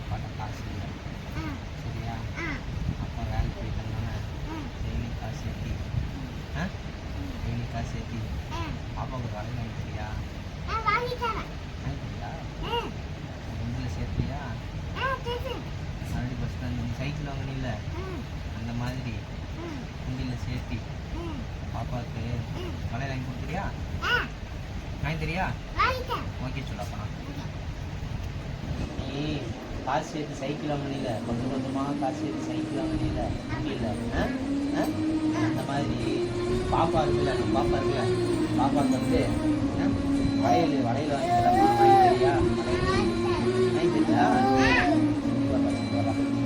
அப்பாட்ட காசு இல்லை சரியா? அப்பா வேலைக்கு போயிட்டு வந்தானே டெய்லி காசு ஏற்றி பாப்பாவுக்கு வலை வாங்கி தரியா? வாங்கி தரியா? வண்டியில் சேர்த்துறியா? மறுபடி பஸ் ஸ்டாண்ட் நீ சைக்கிள் வாங்கினில்ல அந்த மாதிரி வண்டியில் சேர்த்தி பாப்பாவுக்கு வலை வாங்கி கொடுத்துறியா? வாங்கி தரியா? ஓகே சொல்ல அப்பா நீ காசு சேர்த்து சைக்கிள் வாங்கினில்ல கொஞ்சம் கொஞ்சமாக காசு சேர்த்து சைக்கிள் வாங்கினில்ல வண்டியில் அந்த மாதிரி பாப்பா இருக்குல்ல நம்ம பாப்பா இருக்குல்ல பாப்பாவுக்கு வந்து வளையல் வாங்கி தரமா? வாங்கி தரியா?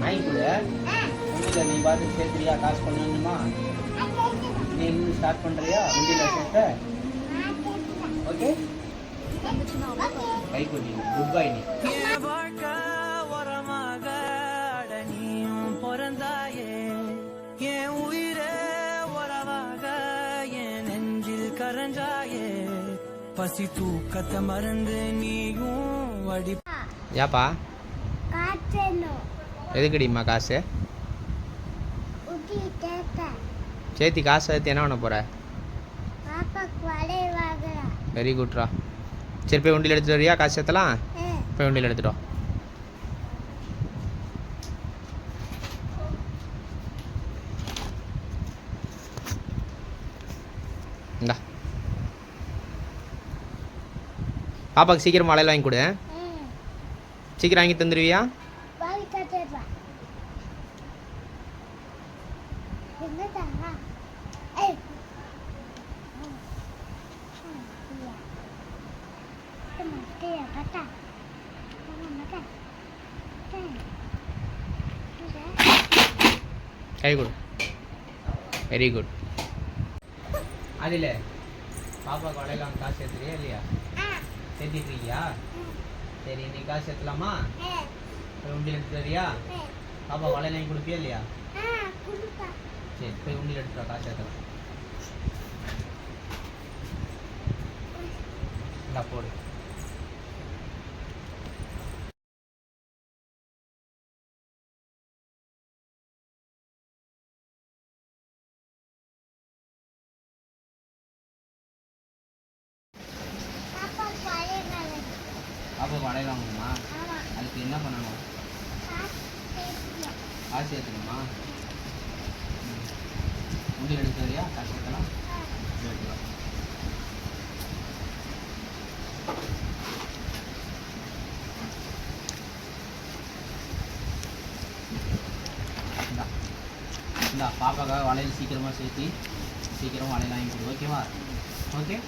வாங்கி கொடு. வண்டியில் நீ பார்த்து சேர்த்துறியா? காசு பண்ணணுமா? நீ இன்னும் ஸ்டார்ட் பண்ணுறியா வண்டியில் சேர்த்த? ஓகே கை கொடி குட் பை. நீ பிறந்தாயே என் உயிரே உறவாக என் நெஞ்சில் கரஞ்சாயே பசி தூக்கத்தை மறந்து நீயும் வடி. ஏப்பா எதுக்கடிம்மா காசு சேர்த்தி காசு சேர்த்து என்ன பண்ண போற? வெரி குட்ரா. சரி போய் வண்டியில் எடுத்துட்டு வரியா? காசு சேர்த்தலாம் போய் வண்டியில் எடுத்துட்டோம். இந்தா பாப்பாவுக்கு சீக்கிரம் வளையல் வாங்கி கொடு. சீக்கிரம் வாங்கி தந்துடுவியா? கை கொடு. Very good. அதில் பாப்பாவுக்கு வளையலாம் காசு சேர்த்துறியா இல்லையா? சேர்த்திட்டு இருக்கியா? சரி நீ காசு சேர்த்தலாமா? போய் உண்டியில் எடுத்து வரியா? பாப்பா வளையலாம் கொடுப்பியா இல்லையா? சரி போய் உண்டியில் எடுத்துட்டா காசு சேர்த்தலாம். இந்தா போடு. பாப்பா வளையல் வாங்கணுமா? அதுக்கு என்ன பண்ணணும்? காசு சேர்த்துணுமா? உண்டியில் எடுத்து வரியா? காசு சேர்த்தலாம். எடுத்துக்கலாம். இந்தா பாப்பாக்காக வளையல் சீக்கிரமாக சேர்த்து சீக்கிரமாக வளையல் வாங்கி கொடு. ஓகேவா? ஓகே